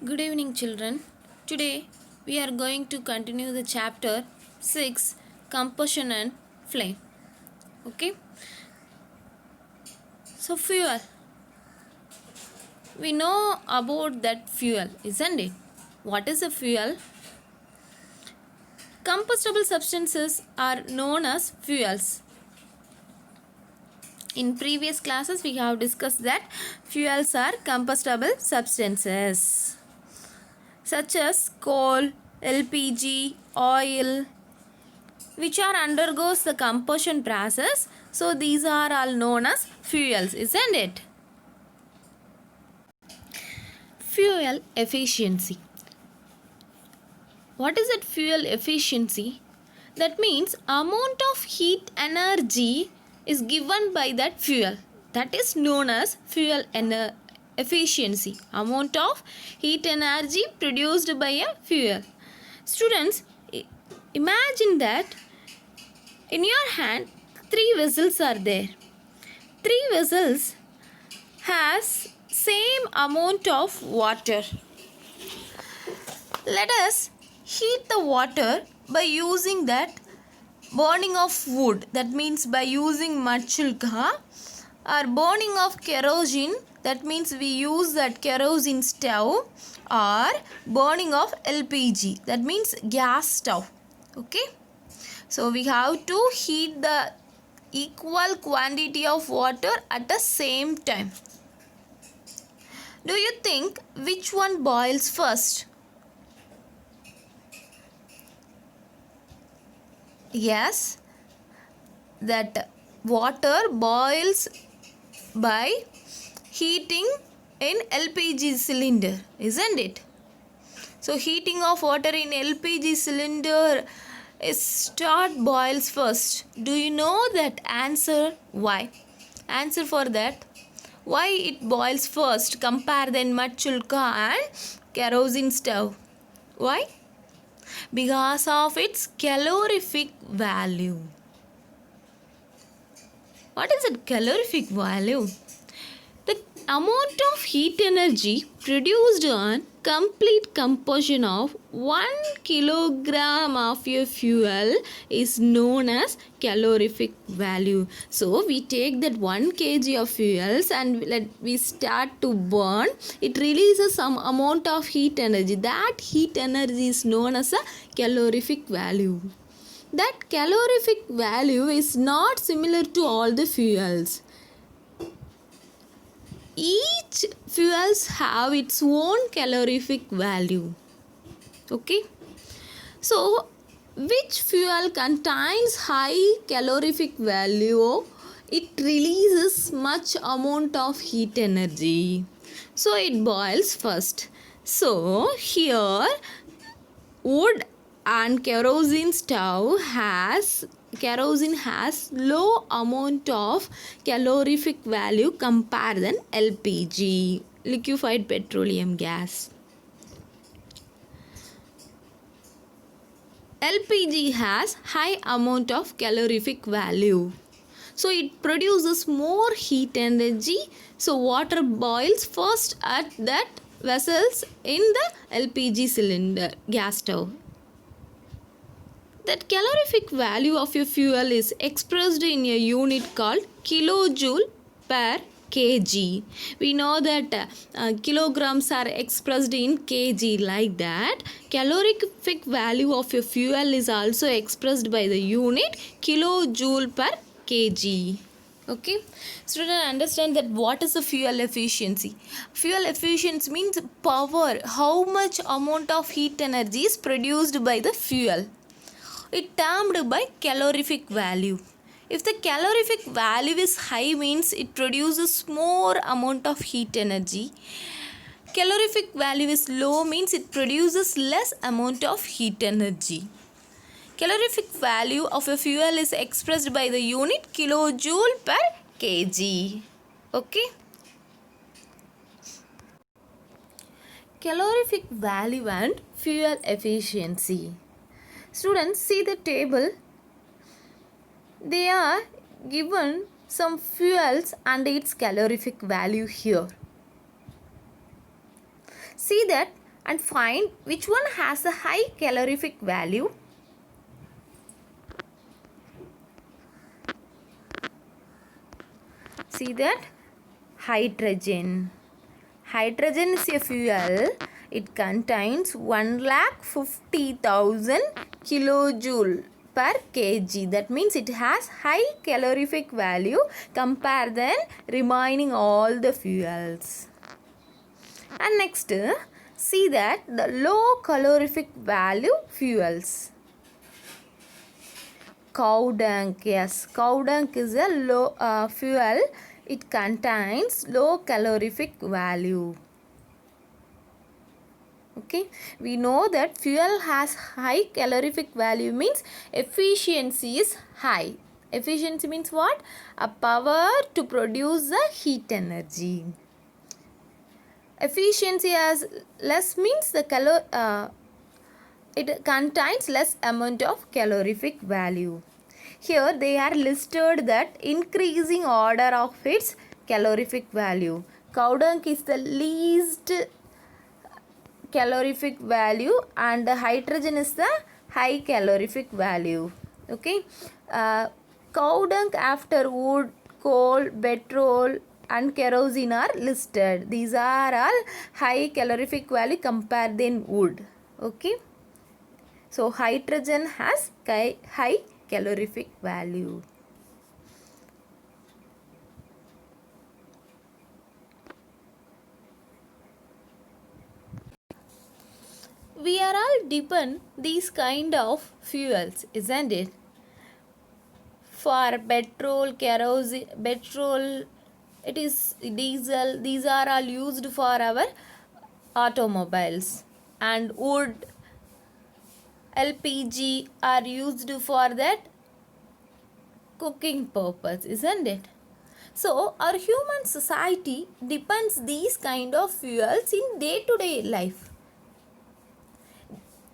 Good evening, children. Today we are going to continue the chapter 6 Combustion and Flame. Okay, so fuel. We know about that fuel, isn't it? What is a fuel? Combustible substances are known as fuels. In previous classes, we have discussed that fuels are combustible substances such as coal, LPG, oil, which are undergoes the combustion process. So these are all known as fuels, isn't it? Fuel efficiency. What is it, fuel efficiency? That means amount of heat energy is given by that fuel. That is known as fuel efficiency. Amount of heat energy produced by a fuel. Students, imagine that in your hand, 3 vessels are there. 3 vessels has same amount of water. Let us heat the water by using that burning of wood. That means by using machulka, or burning of kerosene. That means we use that kerosene stove, or burning of LPG. That means gas stove. Okay. So we have to heat the equal quantity of water at the same time. Do you think which one boils first? Yes, that water boils by heating in LPG cylinder, isn't it? So heating of water in LPG cylinder boils first. Do you know that answer? Why? Answer for that. Why it boils first compare than machulka and kerosene stove? Why? Because of its calorific value. What is that calorific value? The amount of heat energy produced on complete combustion of 1 kilogram of your fuel is known as calorific value. So we take that 1 kg of fuels and we start to burn. It releases some amount of heat energy. That heat energy is known as a calorific value. That calorific value is not similar to all the fuels. Each fuels have its own calorific value. Okay. So which fuel contains high calorific value, it releases much amount of heat energy. So it boils first. So here wood and kerosene has low amount of calorific value compared than LPG, liquefied petroleum gas. LPG has high amount of calorific value. So it produces more heat energy. So water boils first at that vessels in the LPG cylinder gas stove. That calorific value of your fuel is expressed in a unit called kilojoule per kg. We know that kilograms are expressed in kg, like that. Calorific value of your fuel is also expressed by the unit kilojoule per kg. Okay, students, understand that what is the fuel efficiency? Fuel efficiency means power, how much amount of heat energy is produced by the fuel. It termed by calorific value. If the calorific value is high, means it produces more amount of heat energy. Calorific value is low, means it produces less amount of heat energy. Calorific value of a fuel is expressed by the unit kilojoule per kg. Okay. Calorific value and fuel efficiency. Students, see the table. They are given some fuels and its calorific value here. See that and find which one has a high calorific value. See that? Hydrogen. Hydrogen is a fuel. It contains 1,50,000 kilojoule per kg. That means it has high calorific value compared than remaining all the fuels. And next, see that the low calorific value fuels. Cow dung, yes, cow dung is a low fuel. It contains low calorific value. Okay, we know that fuel has high calorific value means efficiency is high. Efficiency means what? A power to produce the heat energy. Efficiency as less means the it contains less amount of calorific value. Here they are listed that increasing order of its calorific value. Cow dung is the least calorific value and the hydrogen is the high calorific value. Okay. Cow dung after wood, coal, petrol and kerosene are listed. These are all high calorific value compared than wood. Okay. So hydrogen has high calorific value. We are all depend these kind of fuels, isn't it? For petrol, kerosene, petrol, it is diesel. These are all used for our automobiles, and wood, LPG are used for that cooking purpose, isn't it? So our human society depends these kind of fuels in day-to-day life.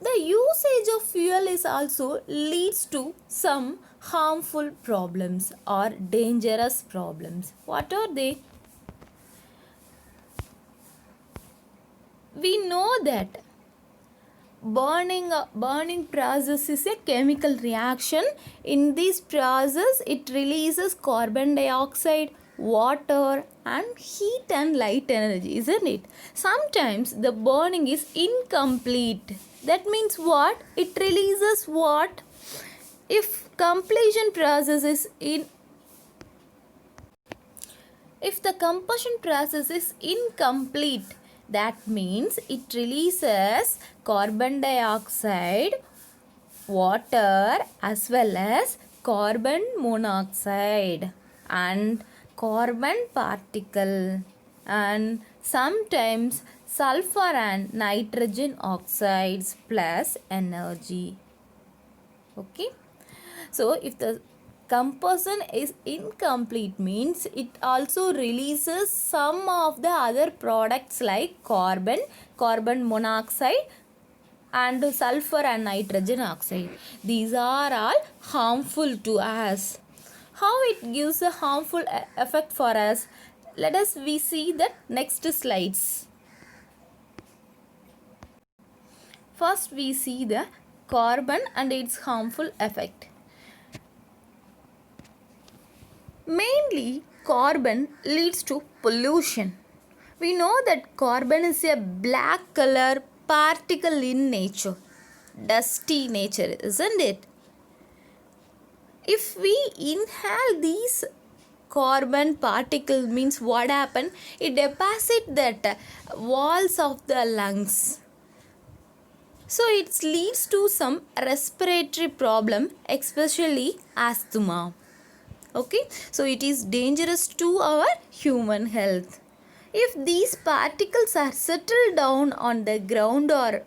The usage of fuel is also leads to some harmful problems or dangerous problems. What are they? We know that burning process is a chemical reaction. In this process it releases carbon dioxide, water and heat and light energy, isn't it? Sometimes the burning is incomplete. That means what? It releases what? If completion process is if the combustion process is incomplete, that means it releases carbon dioxide, water as well as carbon monoxide and carbon particle and sometimes sulfur and nitrogen oxides plus energy. Okay. So if the combustion is incomplete means it also releases some of the other products like carbon monoxide and sulfur and nitrogen oxide. These are all harmful to us. How it gives a harmful effect for us? Let us see the next slides. First we see the carbon and its harmful effect. Mainly carbon leads to pollution. We know that carbon is a black color particle in nature, dusty nature, isn't it? If we inhale these carbon particles means what happen? It deposits that walls of the lungs. So it leads to some respiratory problem, especially asthma. Okay, so it is dangerous to our human health. If these particles are settled down on the ground or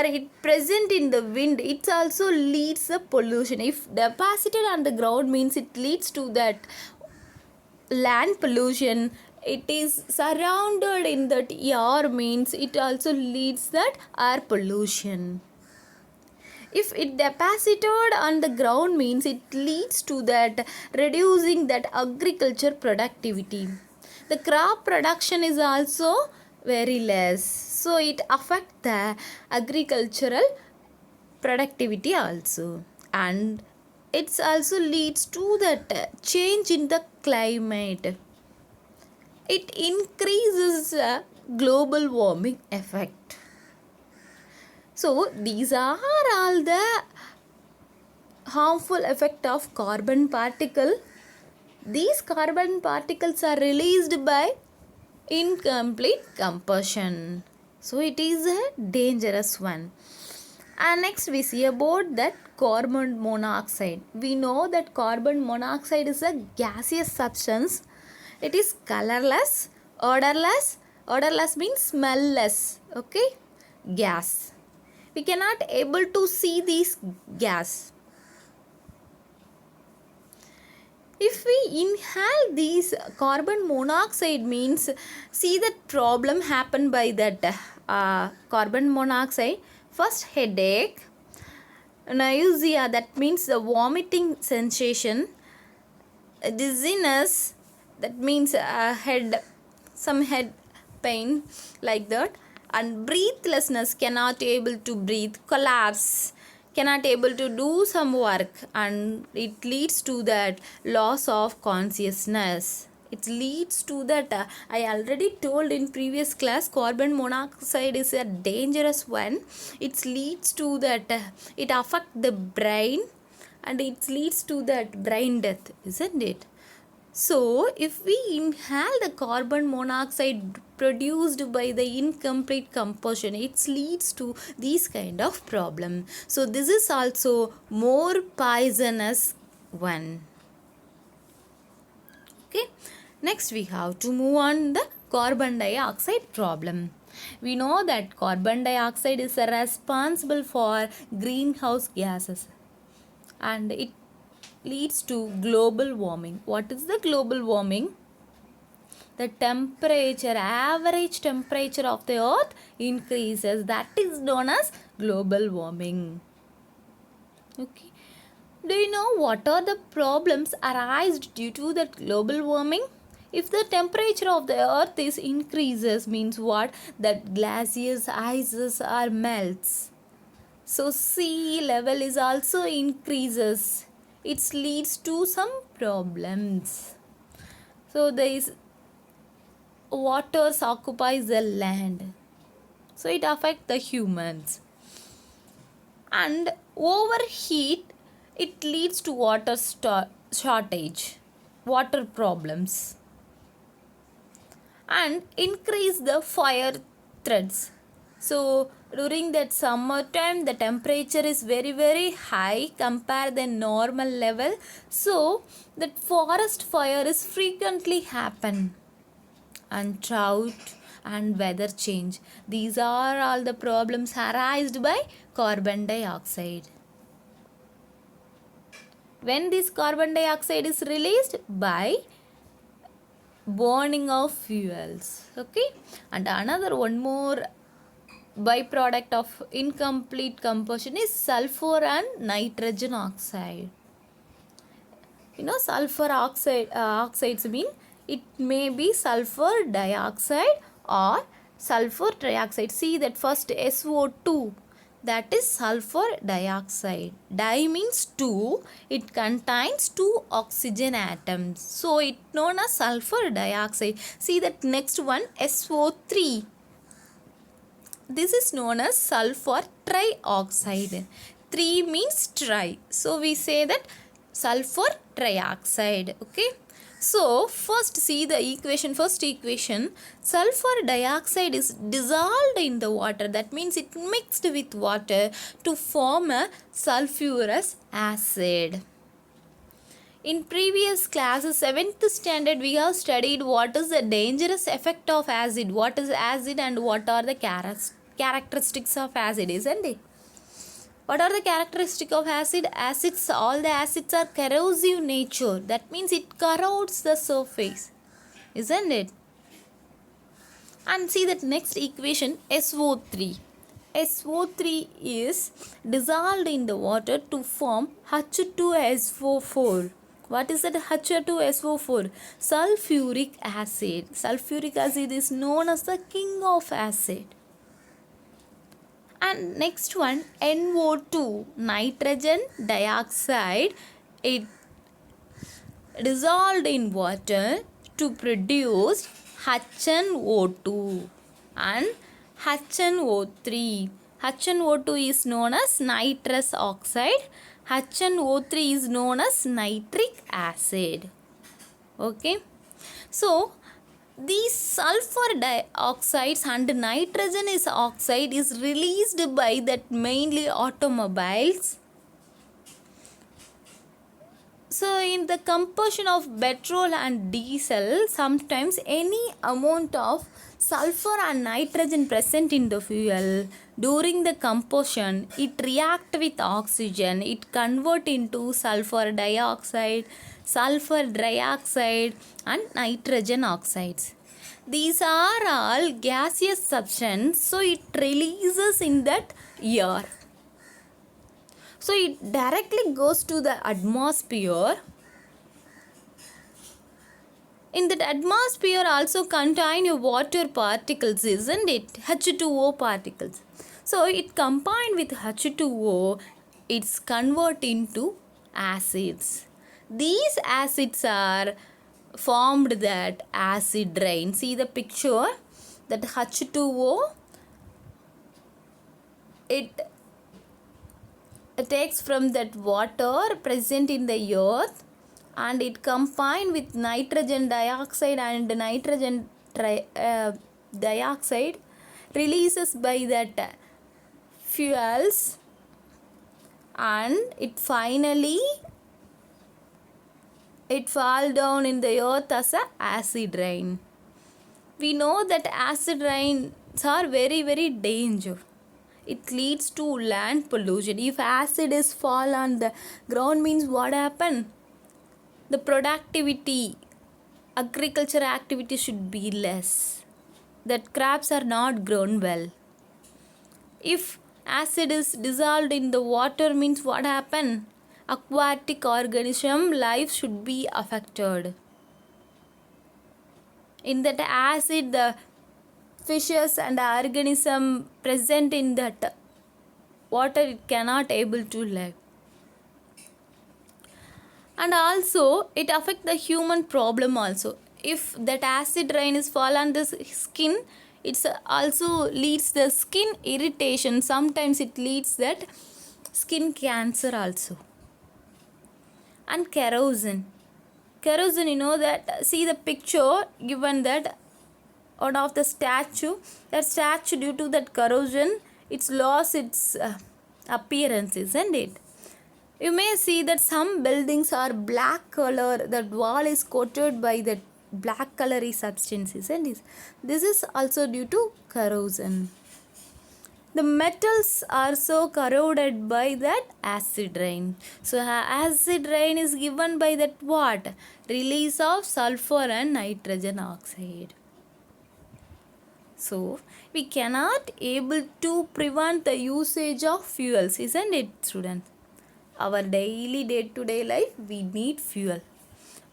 it present in the wind, it also leads to pollution. If deposited on the ground means it leads to that land pollution. It is surrounded in that air means it also leads that air pollution. If it deposited on the ground means it leads to that reducing that agriculture productivity. The crop production is also very less, so it affects the agricultural productivity also, and it also leads to that change in the climate. It increases global warming effect. So these are all the harmful effect of carbon particle. These carbon particles are released by incomplete combustion, so it is a dangerous one. And next we see about that carbon monoxide. We know that carbon monoxide is a gaseous substance. It is colorless, odorless means smellless, okay, gas. We cannot able to see these gas. If we inhale these carbon monoxide means, see that problem happen by that carbon monoxide. First, headache, nausea, that means the vomiting sensation, dizziness, that means some head pain like that, and breathlessness, cannot able to breathe, collapse, cannot able to do some work, and it leads to that loss of consciousness. It leads to that I already told in previous class, carbon monoxide is a dangerous one. It leads to that it affect the brain, and it leads to that brain death, isn't it? So, if we inhale the carbon monoxide produced by the incomplete combustion, it leads to these kind of problem. So, this is also more poisonous one. Okay. Next, we have to move on the carbon dioxide problem. We know that carbon dioxide is responsible for greenhouse gases, and it leads to global warming. What is the global warming? The temperature, average temperature of the earth increases. That is known as global warming. Okay. Do you know what are the problems arised due to that global warming? If the temperature of the earth is increases, means what? That glaciers, ices are melts. So sea level is also increases. It leads to some problems. So there is waters occupies the land, so it affects the humans. And overheat, it leads to water shortage, water problems, and increase the fire threats. So during that summertime, the temperature is very high compared the normal level. So that forest fire is frequently happen, and drought and weather change. These are all the problems arised by carbon dioxide. When this carbon dioxide is released? By burning of fuels. Okay. And another one more byproduct of incomplete combustion is sulfur and nitrogen oxide. You know, sulfur oxides mean it may be sulfur dioxide or sulfur trioxide. See that first SO2, that is sulfur dioxide. Di means 2, it contains 2 oxygen atoms, so it known as sulfur dioxide. See that next one SO3, this is known as sulfur trioxide. 3 means tri, so we say that sulfur trioxide. Okay. So first see the equation. First equation, sulfur dioxide is dissolved in the water. That means it mixed with water to form a sulfurous acid. In previous classes, 7th standard, we have studied what is the dangerous effect of acid, what is acid, and what are the characteristics of acid, isn't it? What are the characteristics of acid? Acids, all the acids are corrosive nature. That means it corrodes the surface, isn't it? And see that next equation, SO3. SO3 is dissolved in the water to form H2SO4. What is that H2SO4? Sulfuric acid. Sulfuric acid is known as the king of acid. And next one, NO2, nitrogen dioxide. It dissolved in water to produce HNO2 and HNO3. HNO2 is known as nitrous oxide. HNO3 is known as nitric acid. Okay. So, these sulfur dioxides and nitrogen oxide is released by that mainly automobiles. So in the combustion of petrol and diesel, sometimes any amount of sulfur and nitrogen present in the fuel, during the combustion, it react with oxygen, it convert into sulfur dioxide and nitrogen oxides. These are all gaseous substance, so it releases in that air. So it directly goes to the atmosphere. In that atmosphere also contain water particles, isn't it? H2O particles. So it combined with H2O, it's convert into acids. These acids are formed that acid rain. See the picture, that H2O, it takes from that water present in the earth and it combined with nitrogen dioxide and nitrogen dioxide releases by that fuels, and it finally fall down in the earth as a acid rain. We know that acid rains are very, very dangerous. It leads to land pollution. If acid is fall on the ground, means what happen? The productivity, agriculture activity should be less. That crops are not grown well. If acid is dissolved in the water, means what happen? Aquatic organism life should be affected. In that acid, the fishes and organism present in that water, it cannot able to live. And also it affect the human problem also. If that acid rain is fall on the skin, it's also leads the skin irritation. Sometimes it leads that skin cancer also. And kerosene, you know that, see the picture given that out of the statue, that statue due to that corrosion, it's lost its appearance, isn't it? You may see that some buildings are black color, that wall is coated by that black colory substance, isn't it? This is also due to corrosion. The metals are so corroded by that acid rain. So acid rain is given by that what? Release of sulfur and nitrogen oxide. So we cannot able to prevent the usage of fuels, isn't it, students? Our daily day-to-day life, we need fuel.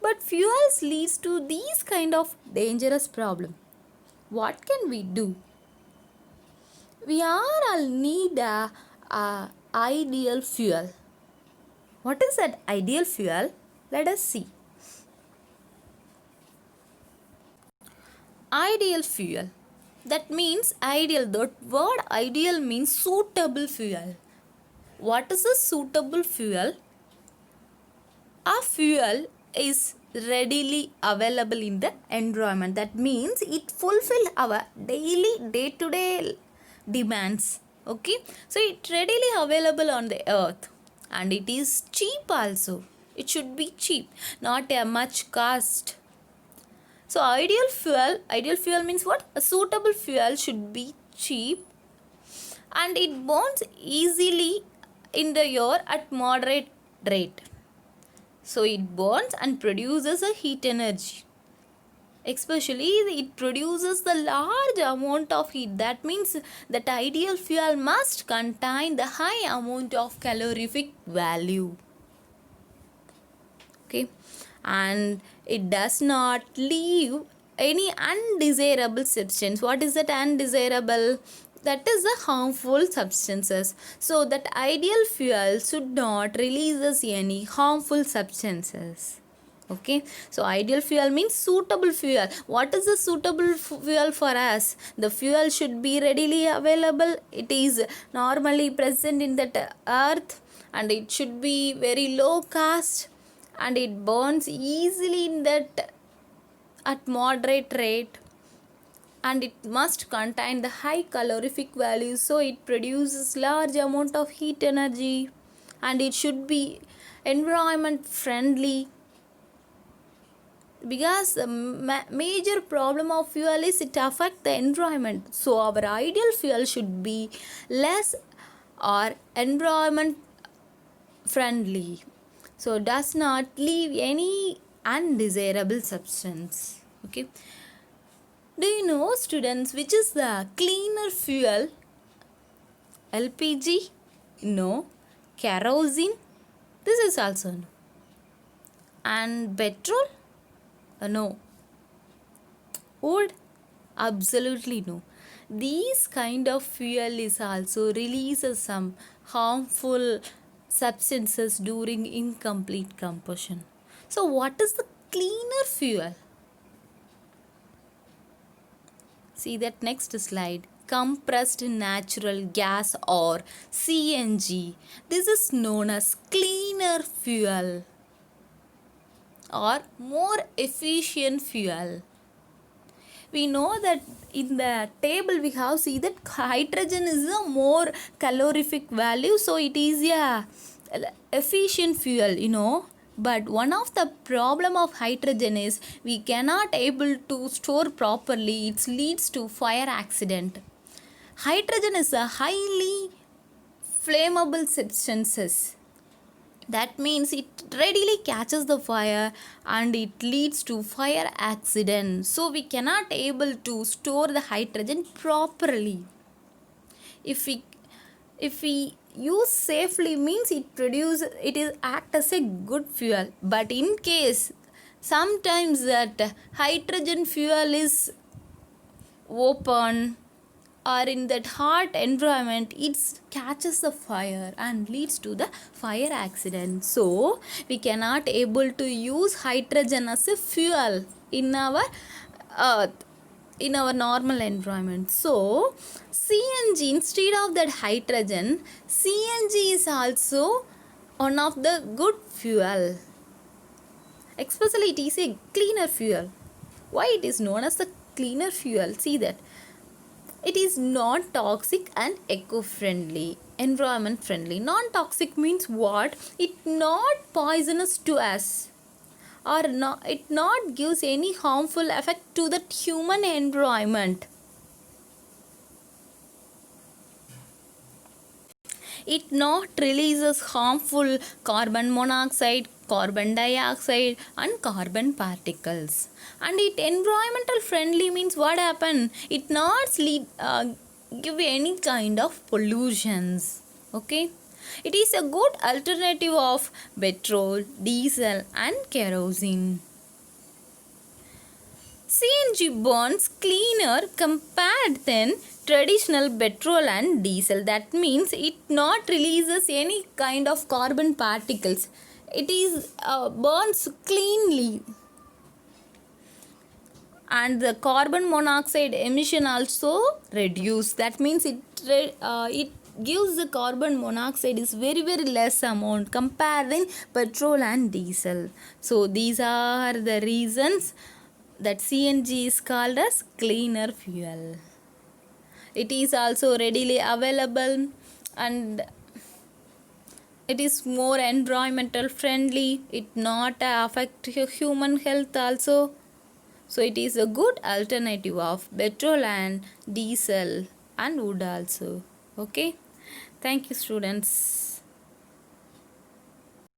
But fuels leads to these kind of dangerous problem. What can we do? We all need a ideal fuel. What is that ideal fuel? Let us see. Ideal fuel. That means ideal. The word ideal means suitable fuel. What is a suitable fuel? A fuel is readily available in the environment. That means it fulfills our daily day-to-day demands. Okay, so it readily available on the earth, and it is cheap also. It should be cheap, not a much cost. So ideal fuel means what? A suitable fuel should be cheap and it burns easily in the air at moderate rate. So it burns and produces a heat energy. Especially it produces the large amount of heat. That means that ideal fuel must contain the high amount of calorific value. Okay. and it does not leave any undesirable substance. What is that undesirable? That is the harmful substances. So that ideal fuel should not releases any harmful substances. Okay, so ideal fuel means suitable fuel. What is the suitable fuel for us? The fuel should be readily available. It is normally present in that earth, and it should be very low cost, and it burns easily in that at moderate rate, and it must contain the high calorific value, so it produces large amount of heat energy, and it should be environment friendly, because the major problem of fuel is it affect the environment. So our ideal fuel should be less or environment friendly, so does not leave any undesirable substance. Okay, do you know, students, which is the cleaner fuel? LPG? No. Kerosene? This is also no. And petrol? No. Wood? Absolutely no. These kind of fuel is also releases some harmful substances during incomplete combustion. So what is the cleaner fuel? See that next slide. Compressed natural gas or CNG. This is known as cleaner fuel or more efficient fuel. We know that in the table we have see that hydrogen is a more calorific value, so it is a efficient fuel, you know. But one of the problem of hydrogen is we cannot able to store properly. It leads to fire accident. Hydrogen is a highly flammable substances. That means it readily catches the fire and it leads to fire accident. So we cannot able to store the hydrogen properly. If we use safely means it is act as a good fuel. But in case sometimes that hydrogen fuel is open or in that hot environment, it catches the fire and leads to the fire accident. So we cannot able to use hydrogen as a fuel in our earth, in our normal environment. So CNG, instead of that hydrogen, CNG is also one of the good fuel. Especially it is a cleaner fuel. Why it is known as the cleaner fuel? See that it is non-toxic and eco-friendly, environment friendly. Non-toxic means what? It not poisonous to us, or not, it not gives any harmful effect to the human environment. It not releases harmful carbon monoxide, carbon dioxide and carbon particles. And it environmental friendly means what happen? It not give any kind of pollutions. Okay, it is a good alternative of petrol, diesel and kerosene. CNG burns cleaner compared than traditional petrol and diesel. That means it not releases any kind of carbon particles. It is burns cleanly, and the carbon monoxide emission also reduced. That means it gives the carbon monoxide is very less amount comparing petrol and diesel. So these are the reasons that CNG is called as cleaner fuel. It is also readily available and it is more environmental friendly. It not affect human health also. So it is a good alternative of petrol and diesel and wood also. Okay. Thank you, students.